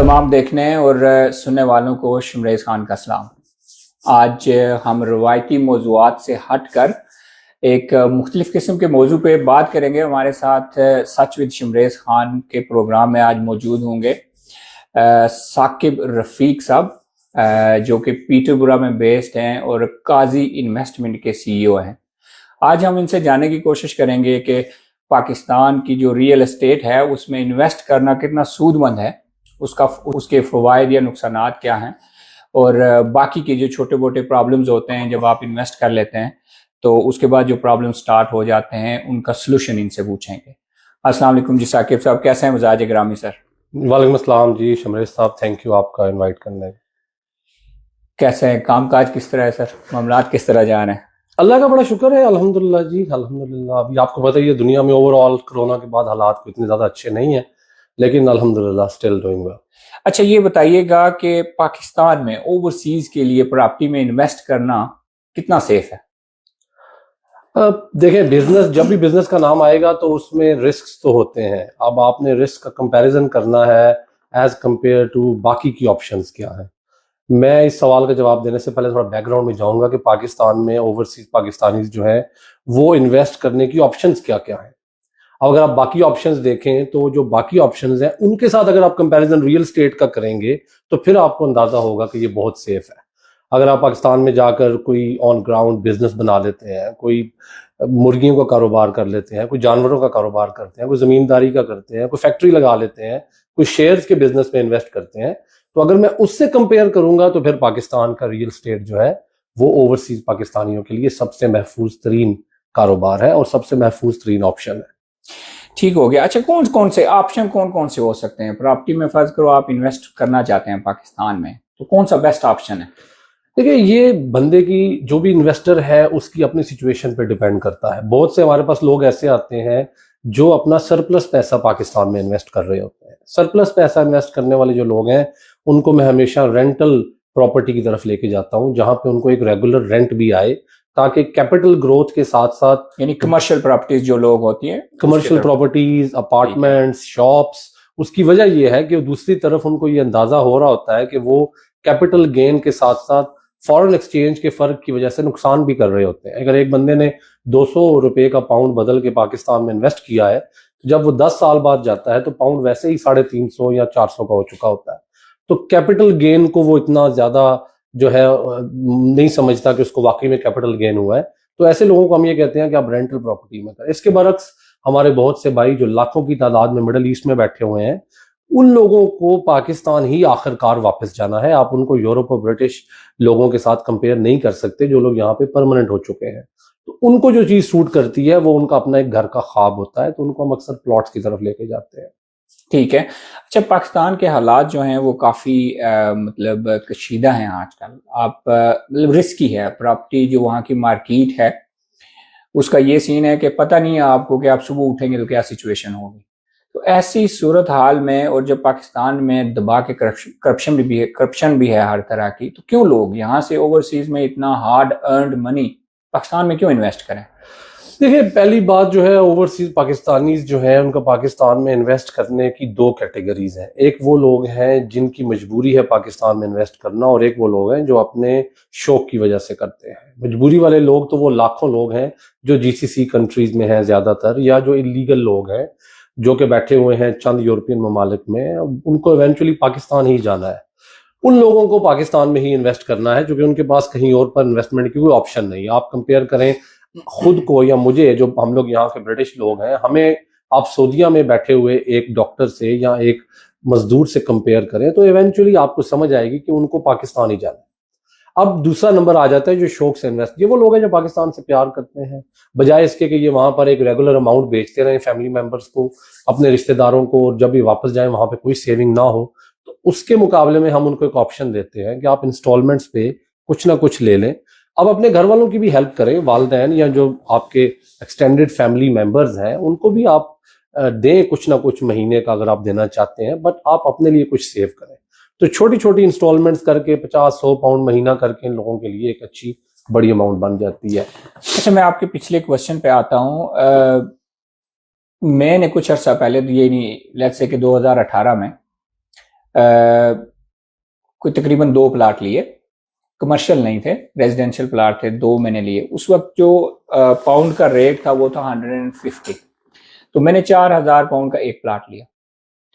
तमाम देखने और सुनने वालों को शमरेज़ खान का सलाम। आज हम रवायती मौज़ूआत से हट कर एक मुख्तलिफ़ किस्म के मौजू पे बात करेंगे। हमारे साथ सच विद शमरेज़ खान के प्रोग्राम में आज मौजूद होंगे साकिब रफ़ीक साहब, जो कि पीटरबरा में बेस्ड हैं और काजी इन्वेस्टमेंट के CEO हैं। आज हम इनसे जानने की कोशिश करेंगे कि पाकिस्तान की जो रियल एस्टेट है उसमें इन्वेस्ट करना कितना सूदमंद है, उसके फ़वाइद या नुकसानात क्या हैं, और बाकी के जो छोटे मोटे प्रॉब्लम्स होते हैं जब आप इन्वेस्ट कर लेते हैं तो उसके बाद जो प्रॉब्लम स्टार्ट हो जाते हैं उनका सलूशन इनसे पूछेंगे। अस्सलाम वालेकुम जी साकिब साहब, कैसे हैं मिजाज ग्रामी सर? वालेकुम अस्सलाम जी शमरेज़ साहब, थैंक यू आपका इनवाइट करने। कैसे हैं, कामकाज किस तरह है सर, मामलात किस तरह जा रहे हैं? अल्लाह का बड़ा शुक्र है, अल्हम्दुलिल्लाह जी अल्हम्दुलिल्लाह। अभी आपको पता ही है दुनिया में ओवरऑल कोरोना के बाद हालात इतने ज़्यादा अच्छे नहीं हैं, लेकिन अल्हम्दुलिल्लाह स्टिल डूइंग वेल। अच्छा, ये बताइएगा कि पाकिस्तान में ओवरसीज के लिए प्रॉपर्टी में इन्वेस्ट करना कितना सेफ है? देखें, बिजनेस जब भी बिजनेस का नाम आएगा तो उसमें रिस्क तो होते हैं। अब आपने रिस्क का कंपैरिजन करना है एज कंपेयर टू बाकी की ऑप्शंस क्या है। मैं इस सवाल का जवाब देने से पहले थोड़ा बैकग्राउंड में जाऊंगा कि पाकिस्तान में ओवरसीज पाकिस्तानीज जो है वो इन्वेस्ट करने की ऑप्शंस क्या क्या है। अब अगर आप बाकी ऑप्शंस देखें तो जो बाकी ऑप्शंस हैं उनके साथ अगर आप कंपैरिजन रियल स्टेट का करेंगे तो फिर आपको अंदाजा होगा कि ये बहुत सेफ है। अगर आप पाकिस्तान में जाकर कोई ऑन ग्राउंड बिजनेस बना लेते हैं, कोई मुर्गियों का कारोबार कर लेते हैं, कोई जानवरों का कारोबार करते हैं, कोई जमींदारी का करते हैं, कोई फैक्ट्री लगा लेते हैं, कोई शेयर्स के बिजनेस में इन्वेस्ट करते हैं, तो अगर मैं उससे कंपेयर करूंगा तो फिर पाकिस्तान का रियल स्टेट जो है वो ओवरसीज पाकिस्तानियों के लिए सबसे महफूज तरीन कारोबार है और सबसे महफूज तरीन ऑप्शन है। ठीक हो गया। अच्छा, कौन कौन से हो सकते हैं प्रॉपर्टी में? फर्ज करो आप इन्वेस्ट करना चाहते हैं पाकिस्तान में, तो कौन सा बेस्ट ऑप्शन है? देखिए, ये बंदे की जो भी इन्वेस्टर है उसकी अपनी सिचुएशन पे डिपेंड करता है। बहुत से हमारे पास लोग ऐसे आते हैं जो अपना सरप्लस पैसा पाकिस्तान में इन्वेस्ट कर रहे होते हैं। सरप्लस पैसा इन्वेस्ट करने वाले जो लोग हैं उनको मैं हमेशा रेंटल प्रॉपर्टी की तरफ लेके जाता हूँ, जहां पे उनको एक रेगुलर रेंट भी आए, ताकि कैपिटल ग्रोथ के साथ साथ, यानी कमर्शियल प्रॉपर्टीज जो लोग होती हैं, कमर्शियल प्रॉपर्टीज, अपार्टमेंट्स, शॉप्स, उसकी वजह यह है कि दूसरी तरफ उनको ये अंदाजा हो रहा होता है कि वो कैपिटल गेन के साथ साथ फॉरेन एक्सचेंज के फर्क की वजह से नुकसान भी कर रहे होते हैं। अगर एक बंदे ने 200 रुपए का पाउंड बदल के पाकिस्तान में इन्वेस्ट किया है तो जब वो 10 साल बाद जाता है तो पाउंड वैसे ही 350 या 400 का हो चुका होता है। तो कैपिटल गेन को वो इतना ज्यादा जो है नहीं समझता कि उसको वाकई में कैपिटल गेन हुआ है। तो ऐसे लोगों को हम ये कहते हैं कि आप रेंटल प्रॉपर्टी में करें। इसके बरक्स हमारे बहुत से भाई जो लाखों की तादाद में मिडल ईस्ट में बैठे हुए हैं, उन लोगों को पाकिस्तान ही आखिरकार वापस जाना है। आप उनको यूरोप और ब्रिटिश लोगों के साथ कंपेयर नहीं कर सकते जो लोग यहाँ पे परमानेंट हो चुके हैं। तो उनको जो चीज सूट करती है वो उनका अपना एक घर का ख्वाब होता है, तो उनको हम अक्सर प्लॉट्स की तरफ लेके जाते हैं। ठीक है। अच्छा, पाकिस्तान के हालात जो हैं वो काफ़ी मतलब कशीदा हैं आजकल। आप मतलब रिस्की है प्रॉपर्टी, जो वहाँ की मार्केट है उसका ये सीन है कि पता नहीं है आपको कि आप सुबह उठेंगे तो क्या सिचुएशन होगी। तो ऐसी सूरत हाल में, और जब पाकिस्तान में दबा के करप्शन भी है हर तरह की, तो क्यों लोग यहाँ से ओवरसीज में इतना हार्ड अर्नड मनी पाकिस्तान में क्यों इन्वेस्ट करें? देखिए, पहली बात जो है, ओवरसीज पाकिस्तानीज जो है उनका पाकिस्तान में इन्वेस्ट करने की दो कैटेगरीज हैं। एक वो लोग हैं जिनकी मजबूरी है पाकिस्तान में इन्वेस्ट करना, और एक वो लोग हैं जो अपने शौक की वजह से करते हैं। मजबूरी वाले लोग तो वो लाखों लोग हैं जो जीसीसी कंट्रीज में हैं ज्यादातर, या जो इलीगल लोग हैं जो कि बैठे हुए हैं चंद यूरोपियन ममालिक में, उनको इवेंचुअली पाकिस्तान ही जाना है। उन लोगों को पाकिस्तान में ही इन्वेस्ट करना है क्योंकि उनके पास कहीं और पर इन्वेस्टमेंट की कोई ऑप्शन नहीं। आप कंपेयर करें खुद को या मुझे, जो हम लोग यहाँ के ब्रिटिश लोग हैं, हमें आप सऊदीया में बैठे हुए एक डॉक्टर से या एक मजदूर से कंपेयर करें तो इवेंचुअली आपको समझ आएगी कि उनको पाकिस्तान ही जाना है। अब दूसरा नंबर आ जाता है जो शौक से इन्वेस्ट, ये वो लोग हैं जो पाकिस्तान से प्यार करते हैं, बजाय इसके कि ये वहां पर एक रेगुलर अमाउंट बेचते रहें फैमिली मेंबर्स को, अपने रिश्तेदारों को, और जब भी वापस जाएं वहां पे कोई सेविंग ना हो, तो उसके मुकाबले में हम उनको एक ऑप्शन देते हैं कि आप इंस्टॉलमेंट्स पे कुछ ना कुछ ले लें। अब अपने घर वालों की भी हेल्प करें, वालिदैन या जो आपके एक्सटेंडेड फैमिली मेंबर्स हैं उनको भी आप दें कुछ ना कुछ महीने का अगर आप देना चाहते हैं, बट आप अपने लिए कुछ सेव करें। तो छोटी छोटी इंस्टॉलमेंट्स करके 50-100 पाउंड महीना करके इन लोगों के लिए एक अच्छी बड़ी अमाउंट बन जाती है। अच्छा, मैं आपके पिछले क्वेश्चन पे आता हूँ। मैंने कुछ अर्सा पहले, तो ये नहीं, लेट्स से कि 2018 में کوئی تقریباً 2 پلاٹ لیے, کمرشل نہیں تھے, ریزیڈینشیل پلاٹ تھے, 2 میں نے لیے. اس وقت جو پاؤنڈ کا ریٹ تھا وہ تھا 150, تو میں نے 4000 پاؤنڈ کا ایک پلاٹ لیا.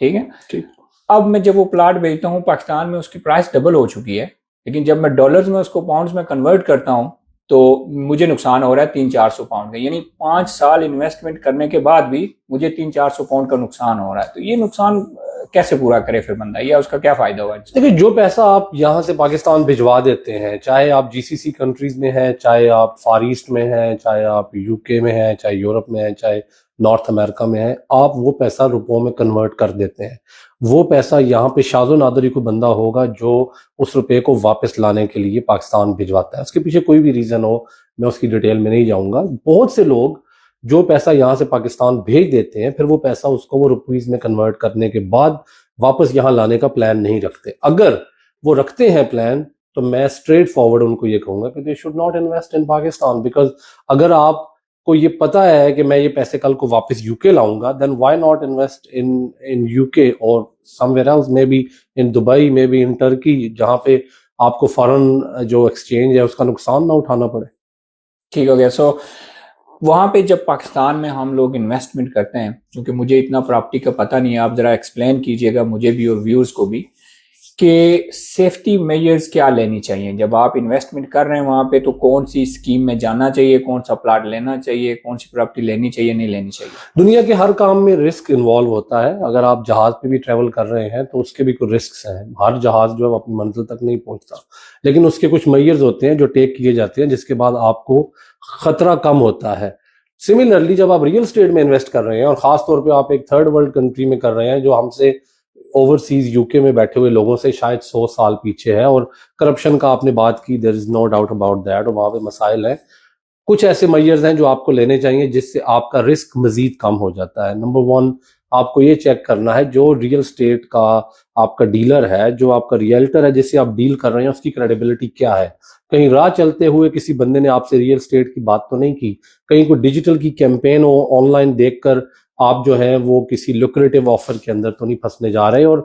ٹھیک ہے. اب میں جب وہ پلاٹ بیچتا ہوں پاکستان میں اس کی پرائس ڈبل ہو چکی ہے, لیکن جب میں ڈالرز میں اس کو پاؤنڈز میں کنورٹ کرتا ہوں تو مجھے نقصان ہو رہا ہے 300-400 پاؤنڈ کا. یعنی 5 سال انویسٹمنٹ کرنے کے بعد بھی مجھے 300-400 پاؤنڈ کا نقصان ہو رہا ہے. تو یہ نقصان کیسے پورا کرے پھر بندہ, یا اس کا کیا فائدہ ہوا؟ دیکھیں, جو پیسہ آپ یہاں سے پاکستان بھجوا دیتے ہیں, چاہے آپ جی سی سی کنٹریز میں ہیں, چاہے آپ فار ایسٹ میں ہیں, چاہے آپ یو کے میں ہیں, چاہے یورپ میں ہیں, چاہے نارتھ امریکہ میں ہیں, آپ وہ پیسہ روپوں میں کنورٹ کر دیتے ہیں. وہ پیسہ یہاں پہ شاذ و نادر ہی کوئی بندہ ہوگا جو اس روپے کو واپس لانے کے لیے پاکستان بھجواتا ہے. اس کے پیچھے کوئی بھی ریزن ہو, میں اس کی ڈیٹیل میں نہیں جاؤں گا. بہت سے لوگ جو پیسہ یہاں سے پاکستان بھیج دیتے ہیں, پھر وہ پیسہ اس کو وہ روپیز میں کنورٹ کرنے کے بعد واپس یہاں لانے کا پلان نہیں رکھتے. اگر وہ رکھتے ہیں پلان, تو میں اسٹریٹ فارورڈ ان کو یہ کہوں گا کہ they should not invest in Pakistan, because اگر آپ کو یہ پتا ہے کہ میں یہ پیسے کل کو واپس یو کے لاؤں گا, then why not invest in U K or somewhere else, maybe in Dubai, maybe in Turkey, جہاں پہ آپ کو فارن جو ایکسچینج ہے اس کا نقصان نہ اٹھانا پڑے. ٹھیک ہو گیا. سو وہاں پہ جب پاکستان میں ہم لوگ انویسٹمنٹ کرتے ہیں, کیونکہ مجھے اتنا پراپرٹی کا پتہ نہیں ہے, آپ ذرا ایکسپلین کیجئے گا مجھے بھی اور ویورز کو بھی کہ سیفٹی میجرز کیا لینی چاہیے جب آپ انویسٹمنٹ کر رہے ہیں وہاں پہ. تو کون سی اسکیم میں جانا چاہیے, کون سا پلاٹ لینا چاہیے, کون سی پراپرٹی لینی چاہیے, نہیں لینی چاہیے؟ دنیا کے ہر کام میں رسک انوالو ہوتا ہے. اگر آپ جہاز پہ بھی ٹریول کر رہے ہیں تو اس کے بھی کوئی رسکس ہیں. ہر جہاز جو ہے اپنی منزل تک نہیں پہنچتا, لیکن اس کے کچھ میجرز ہوتے ہیں جو ٹیک کیے جاتے ہیں, جس کے بعد آپ کو خطرہ کم ہوتا ہے. سملرلی جب آپ ریئل اسٹیٹ میں انویسٹ کر رہے ہیں, اور خاص طور پہ آپ ایک تھرڈ ورلڈ کنٹری میں کر رہے ہیں جو ہم سے اوورسیز یو کے میں بیٹھے ہوئے لوگوں سے شاید 100 سال پیچھے ہے, اور کرپشن کا آپ نے بات کی, دیر از نو ڈاؤٹ اباؤٹ دیٹ, اور وہاں پہ مسائل ہیں. کچھ ایسے میجرز ہیں جو آپ کو لینے چاہیے جس سے آپ کا رسک مزید کم ہو جاتا ہے. نمبر 1, آپ کو یہ چیک کرنا ہے جو ریئل اسٹیٹ کا آپ کا ڈیلر ہے, جو آپ کا ریئلٹر ہے جس سے آپ ڈیل کر رہے ہیں, اس کی کریڈیبلٹی کیا ہے. کہیں راہ چلتے ہوئے کسی بندے نے آپ سے ریئل اسٹیٹ کی بات تو نہیں کی, کہیں کوئی ڈیجیٹل کی کیمپین ہو, آن لائن دیکھ کر آپ جو ہے وہ کسی لوکریٹو آفر کے اندر تو نہیں پھنسنے جا رہے. اور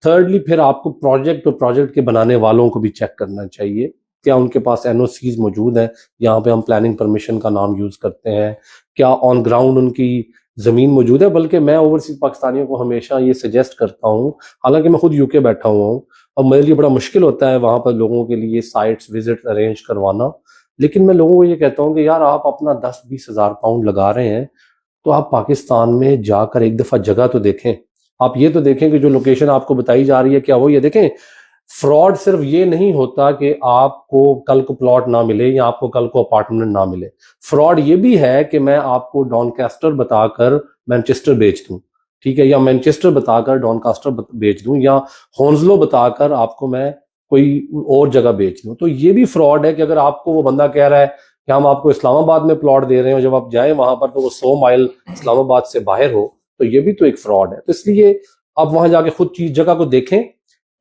تھرڈلی پھر آپ کو پروجیکٹ اور پروجیکٹ کے بنانے والوں کو بھی چیک کرنا چاہیے, کیا ان کے پاس این او سیز موجود ہیں, یہاں پہ ہم پلاننگ پرمیشن کا نام یوز کرتے ہیں, کیا آن گراؤنڈ ان کی زمین موجود ہے. بلکہ میں اوورسیز پاکستانیوں کو ہمیشہ یہ سجیسٹ کرتا ہوں, حالانکہ میں خود یو کے بیٹھا ہوا ہوں اور میرے لیے بڑا مشکل ہوتا ہے وہاں پر لوگوں کے لیے سائٹس وزٹ ارینج کروانا, لیکن میں لوگوں کو یہ کہتا ہوں کہ یار آپ اپنا 10-20 ہزار پاؤنڈ لگا رہے ہیں تو آپ پاکستان میں جا کر ایک دفعہ جگہ تو دیکھیں. آپ یہ تو دیکھیں کہ جو لوکیشن آپ کو بتائی جا رہی ہے کیا وہ یہ دیکھیں. فراڈ صرف یہ نہیں ہوتا کہ آپ کو کل کو پلاٹ نہ ملے یا آپ کو کل کو اپارٹمنٹ نہ ملے. فراڈ یہ بھی ہے کہ میں آپ کو ڈانکاسٹر بتا کر مینچسٹر بیچ دوں, ٹھیک ہے, یا مینچسٹر بتا کر ڈانکاسٹر بیچ دوں, یا ہونزلو بتا کر آپ کو میں کوئی اور جگہ بیچ دوں. تو یہ بھی فراڈ ہے کہ اگر آپ کو وہ بندہ کہہ رہا ہے کہ ہم آپ کو اسلام آباد میں پلاٹ دے رہے ہیں, اور جب آپ جائیں وہاں پر تو وہ 100 مائل اسلام آباد سے باہر ہو, تو یہ بھی تو ایک فراڈ ہے. تو اس لیے آپ وہاں جا کے خود چیز جگہ کو دیکھیں.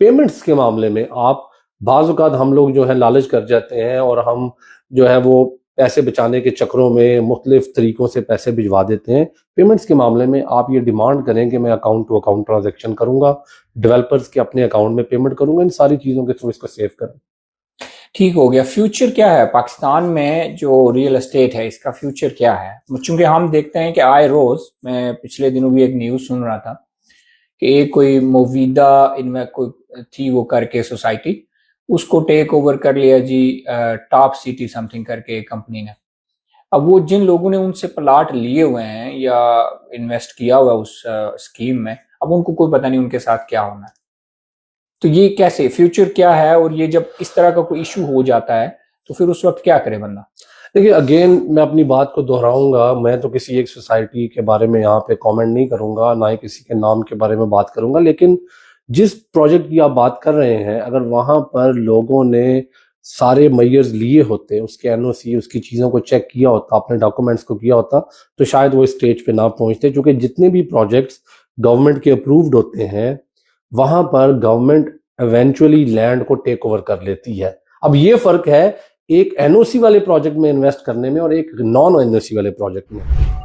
پیمنٹس کے معاملے میں آپ بعض اوقات ہم لوگ جو ہے لالچ کر جاتے ہیں, اور ہم جو ہے وہ پیسے بچانے کے چکروں میں مختلف طریقوں سے پیسے بھجوا دیتے ہیں. پیمنٹس کے معاملے میں آپ یہ ڈیمانڈ کریں کہ میں اکاؤنٹ ٹو اکاؤنٹ ٹرانزیکشن کروں گا, ڈیولپرز کے اپنے اکاؤنٹ میں پیمنٹ کروں گا, ان ساری چیزوں کے تھرو اس کو سیو کریں. ٹھیک ہو گیا. فیوچر کیا ہے پاکستان میں جو ریئل اسٹیٹ ہے, اس کا فیوچر کیا ہے؟ چونکہ ہم دیکھتے ہیں کہ آئے روز, میں پچھلے دنوں بھی ایک نیوز سن رہا تھا کہ ایک کوئی مویدہ ان میں کوئی تھی وہ کر کے سوسائٹی, اس کو ٹیک اوور کر لیا جی ٹاپ سٹی سم تھنگ کر کے کمپنی نے. اب وہ جن لوگوں نے ان سے پلاٹ لیے ہوئے ہیں یا انویسٹ کیا ہوا اس اسکیم میں, اب ان کو کوئی پتہ نہیں ان کے ساتھ کیا ہونا ہے. تو یہ کیسے فیوچر کیا ہے, اور یہ جب اس طرح کا کوئی ایشو ہو جاتا ہے تو پھر اس وقت کیا کرے بندہ؟ دیکھیے اگین میں اپنی بات کو دہراؤں گا, میں تو کسی ایک سوسائٹی کے بارے میں یہاں پہ کامنٹ نہیں کروں گا, نہ ہی کسی کے نام کے بارے میں بات کروں گا, لیکن جس پروجیکٹ کی آپ بات کر رہے ہیں اگر وہاں پر لوگوں نے سارے میئرز لیے ہوتے, اس کے این او سی, اس کی چیزوں کو چیک کیا ہوتا, اپنے ڈاکومنٹس کو کیا ہوتا, تو شاید وہ اسٹیج پہ نہ پہنچتے. چونکہ جتنے بھی پروجیکٹس گورنمنٹ کے اپرووڈ ہوتے ہیں وہاں پر گورنمنٹ ایونچولی لینڈ کو ٹیک اوور کر لیتی ہے. اب یہ فرق ہے ایک این او سی والے پروجیکٹ میں انویسٹ کرنے میں اور ایک نان این او سی والے پروجیکٹ میں.